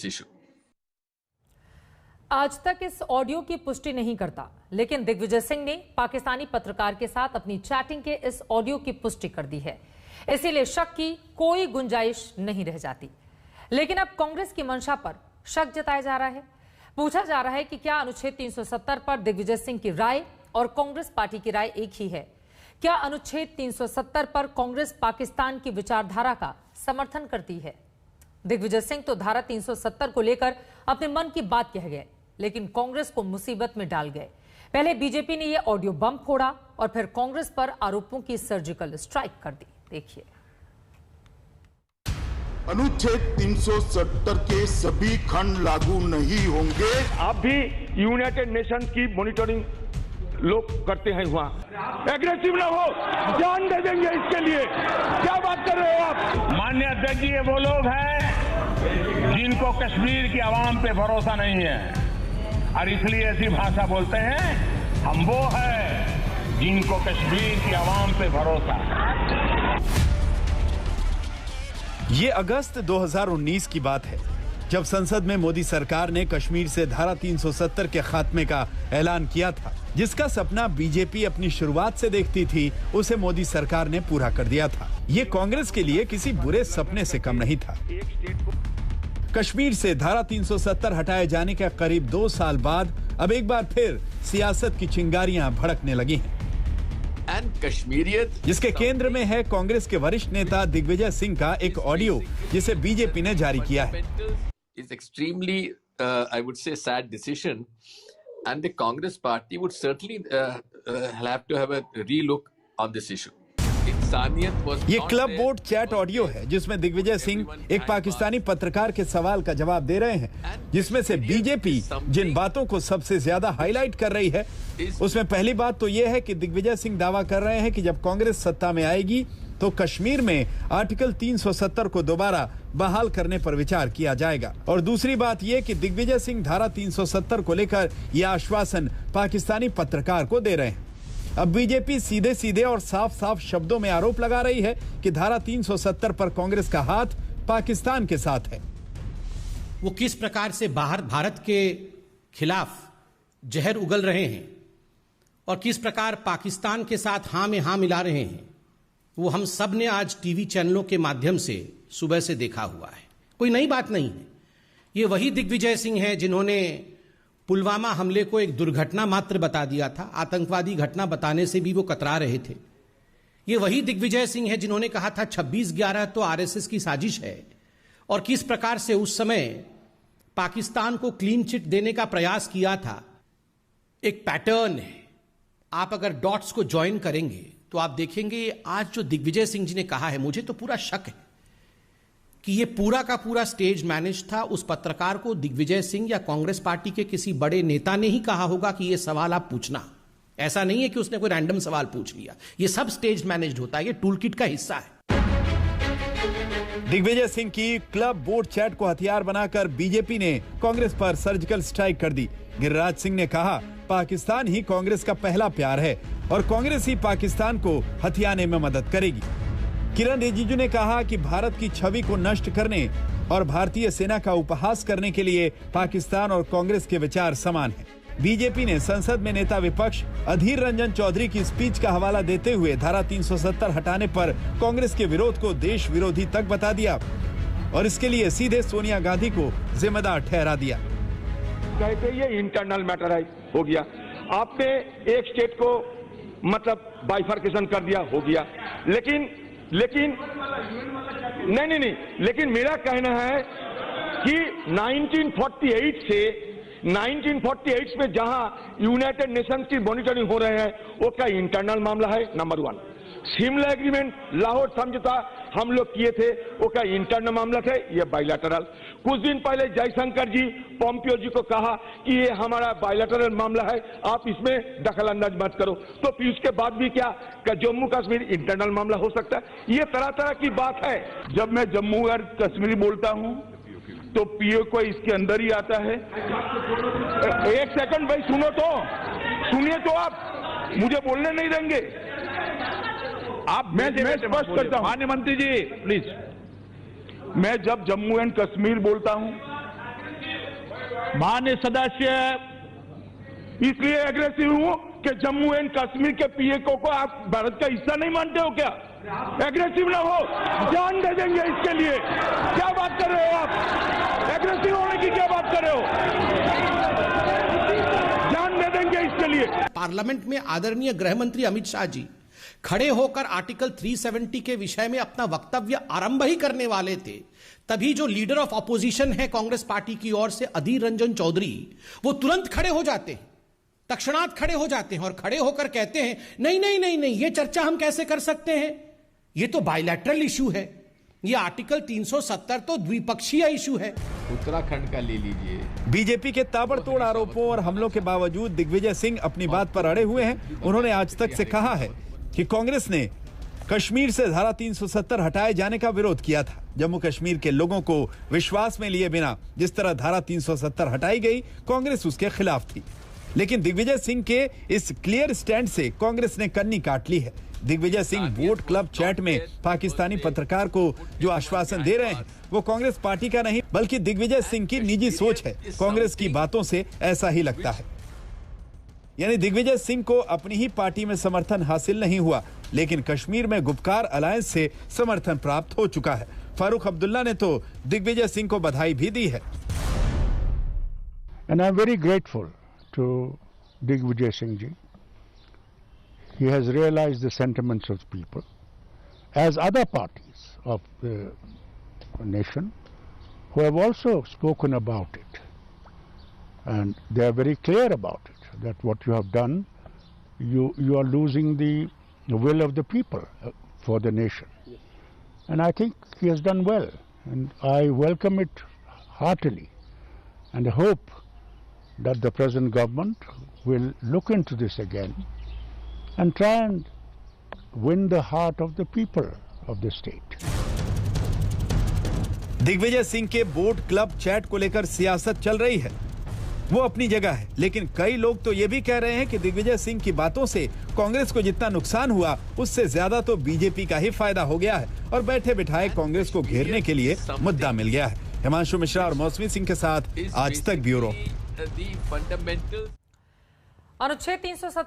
this issue. आज तक इस ऑडियो की पुष्टि नहीं करता, लेकिन दिग्विजय सिंह ने पाकिस्तानी पत्रकार के साथ अपनी चैटिंग के इस ऑडियो की पुष्टि कर दी है। इसीलिए शक की कोई गुंजाइश नहीं रह जाती। लेकिन अब कांग्रेस की मंशा पर शक जताया जा रहा है। पूछा जा रहा है कि क्या अनुच्छेद 370 पर दिग्विजय सिंह की राय और कांग्रेस पार्टी की राय एक ही है? क्या अनुच्छेद 370 पर कांग्रेस पाकिस्तान की विचारधारा का समर्थन करती है? दिग्विजय सिंह तो धारा 370 को लेकर अपने मन की बात कह गए, लेकिन कांग्रेस को मुसीबत में डाल गए। पहले बीजेपी ने यह ऑडियो बम फोड़ा और फिर कांग्रेस पर आरोपों की सर्जिकल स्ट्राइक कर दी। देखिए, अनुच्छेद 370 के सभी खंड लागू नहीं होंगे। आप भी यूनाइटेड नेशंस की मॉनिटरिंग लोग करते हैं, वहां एग्रेसिव ना हो, जान दे देंगे इसके लिए। क्या बात कर रहे हो आप? माननीय अध्यक्ष जी, ये वो लोग हैं जिनको कश्मीर की आवाम पे भरोसा नहीं है और इसलिए ऐसी भाषा बोलते हैं। हम वो हैं जिनको कश्मीर की आवाम पे भरोसा है। ये अगस्त 2019 की बात है, जब संसद में मोदी सरकार ने कश्मीर से धारा 370 के खात्मे का ऐलान किया था। जिसका सपना बीजेपी अपनी शुरुआत से देखती थी, उसे मोदी सरकार ने पूरा कर दिया था। ये कांग्रेस के लिए किसी बुरे सपने से कम नहीं था। कश्मीर से धारा 370 हटाए जाने के करीब 2 साल बाद अब एक बार फिर सियासत की चिंगारियां भड़कने लगी हैं। जिसके केंद्र में है कांग्रेस के वरिष्ठ नेता दिग्विजय सिंह का एक ऑडियो, जिसे बीजेपी ने जारी किया है। It's extremely, I would say, sad decision, and the Congress party would certainly have to have a relook on this issue. ये क्लब बोर्ड चैट ऑडियो है, जिसमें दिग्विजय सिंह एक पाकिस्तानी पत्रकार के सवाल का जवाब दे रहे हैं, जिसमें से बीजेपी जिन बातों को सबसे ज्यादा हाईलाइट कर रही है, उसमें पहली बात तो यह है कि दिग्विजय सिंह दावा कर रहे हैं कि जब कांग्रेस सत्ता में आएगी तो कश्मीर में आर्टिकल 370 को दोबारा बहाल करने पर विचार किया जाएगा। और दूसरी बात यह कि दिग्विजय सिंह धारा 370 को लेकर यह आश्वासन पाकिस्तानी पत्रकार को दे रहे हैं। अब बीजेपी सीधे सीधे और साफ साफ शब्दों में आरोप लगा रही है कि धारा 370 पर कांग्रेस का हाथ पाकिस्तान के साथ है। वो किस प्रकार से बाहर भारत के खिलाफ जहर उगल रहे हैं और किस प्रकार पाकिस्तान के साथ हां में हां मिला रहे हैं, वो हम सब ने आज टीवी चैनलों के माध्यम से सुबह से देखा हुआ है। कोई नई बात नहीं है। ये वही दिग्विजय सिंह हैं जिन्होंने पुलवामा हमले को एक दुर्घटना मात्र बता दिया था। आतंकवादी घटना बताने से भी वो कतरा रहे थे। ये वही दिग्विजय सिंह है जिन्होंने कहा था 26/11 तो आरएसएस की साजिश है, और किस प्रकार से उस समय पाकिस्तान को क्लीन चिट देने का प्रयास किया था। एक पैटर्न है। आप अगर डॉट्स को ज्वाइन करेंगे तो आप देखेंगे आज जो दिग्विजय सिंह जी ने कहा है, मुझे तो पूरा शक है कि ये पूरा का पूरा स्टेज मैनेज था। उस पत्रकार को दिग्विजय सिंह या कांग्रेस पार्टी के किसी बड़े नेता ने ही कहा होगा कि ये सवाल आप पूछना। ऐसा नहीं है कि उसने कोई रैंडम सवाल पूछ लिया। ये सब स्टेज मैनेज्ड होता है, ये टूल किट का हिस्सा है। दिग्विजय सिंह की क्लब बोर्ड चैट को हथियार बनाकर बीजेपी ने कांग्रेस पर सर्जिकल स्ट्राइक कर दी। गिरिराज सिंह ने कहा, पाकिस्तान ही कांग्रेस का पहला प्यार है और कांग्रेस ही पाकिस्तान को हथियाने में मदद करेगी। किरण रिजिजू ने कहा कि भारत की छवि को नष्ट करने और भारतीय सेना का उपहास करने के लिए पाकिस्तान और कांग्रेस के विचार समान हैं। बीजेपी ने संसद में नेता विपक्ष अधीर रंजन चौधरी की स्पीच का हवाला देते हुए धारा 370 हटाने पर कांग्रेस के विरोध को देश विरोधी तक बता दिया और इसके लिए सीधे सोनिया गांधी को जिम्मेदार ठहरा दिया। कहते ये इंटरनल मैटर है, हो गया। आपने एक स्टेट को मतलब बाइफर्केशन कर दिया, हो गया। लेकिन नहीं, लेकिन मेरा कहना है कि 1948 में जहां यूनाइटेड नेशंस की मॉनिटरिंग हो रहे हैं, वो क्या इंटरनल मामला है? नंबर 1। शिमला एग्रीमेंट, लाहौर समझौता हम लोग किए थे, वो क्या इंटरनल मामला थे? ये बायलैटरल। कुछ दिन पहले जयशंकर जी पोम्पियो जी को कहा कि ये हमारा बायलैटरल मामला है, आप इसमें दखल अंदाज मत करो। तो फिर उसके बाद भी क्या जम्मू कश्मीर इंटरनल मामला हो सकता है? ये तरह तरह की बात है। जब मैं जम्मू और कश्मीर बोलता हूं तो पीओ को इसके अंदर ही आता है। एक सेकंड भाई, सुनिए तो आप मुझे बोलने नहीं देंगे। आप मैं स्पष्ट करता हूं, माननीय मंत्री जी प्लीज। मैं जब जम्मू एंड कश्मीर बोलता हूं माननीय सदस्य, इसलिए एग्रेसिव हूं कि जम्मू एंड कश्मीर के पीएको को आप भारत का हिस्सा नहीं मानते हो क्या? एग्रेसिव ना हो, जान दे देंगे इसके लिए। क्या बात कर रहे हो आप? एग्रेसिव होने की क्या बात कर रहे हो? जान दे देंगे इसके लिए। पार्लियामेंट में आदरणीय गृह मंत्री अमित शाह जी खड़े होकर आर्टिकल 370 के विषय में अपना वक्तव्य आरंभ ही करने वाले थे, तभी जो लीडर ऑफ ऑपोजिशन है कांग्रेस पार्टी की ओर से अधीर रंजन चौधरी, वो तुरंत खड़े हो जाते हैं, तत्क्षणात खड़े हो जाते हैं और खड़े होकर कहते हैं नहीं नहीं नहीं नहीं, ये चर्चा हम कैसे कर सकते हैं, ये तो बायलैटरल इशू है, ये आर्टिकल 370 तो द्विपक्षीय इशू है। उत्तराखंड का ले लीजिए। बीजेपी के ताबड़तोड़ आरोपों और हमलों के बावजूद दिग्विजय सिंह अपनी बात पर अड़े हुए हैं। उन्होंने आज तक से कहा है कि कांग्रेस ने कश्मीर से धारा 370 हटाए जाने का विरोध किया था। जम्मू कश्मीर के लोगों को विश्वास में लिए बिना जिस तरह धारा 370 हटाई गई, कांग्रेस उसके खिलाफ थी। लेकिन दिग्विजय सिंह के इस क्लियर स्टैंड से कांग्रेस ने कन्नी काट ली है। Digvijay Singh vote club chat में पाकिस्तानी पत्रकार को जो आश्वासन दे रहे हैं, वो कांग्रेस पार्टी का नहीं बल्कि दिग्विजय सिंह की निजी सोच है। कांग्रेस की बातों से ऐसा ही लगता है। यानी दिग्विजय सिंह को अपनी ही पार्टी में समर्थन हासिल नहीं हुआ, लेकिन कश्मीर में गुपकार अलायंस से समर्थन प्राप्त हो चुका है। फारूक अब्दुल्ला ने तो दिग्विजय सिंह को बधाई भी दी है। And I'm very grateful to Digvijay Singh ji. He has realized the sentiments of the people, as other parties of the nation who have also spoken about it, and they are very clear about it, that what you have done, you are losing the will of the people for the nation. And I think he has done well, and I welcome it heartily, and I hope that the present government will look into this again and try and win the heart of the people of the state. Digvijay Singh के vote club chat को लेकर सियासत चल रही है, वो अपनी जगह है, लेकिन कई लोग तो ये भी कह रहे हैं कि दिग्विजय सिंह की बातों से कांग्रेस को जितना नुकसान हुआ, उससे ज्यादा तो बीजेपी का ही फायदा हो गया है और बैठे बिठाए कांग्रेस को घेरने के लिए मुद्दा मिल गया है। हिमांशु मिश्रा और मौसमी सिंह के साथ आज तक ब्यूरो। अनुच्छेद 370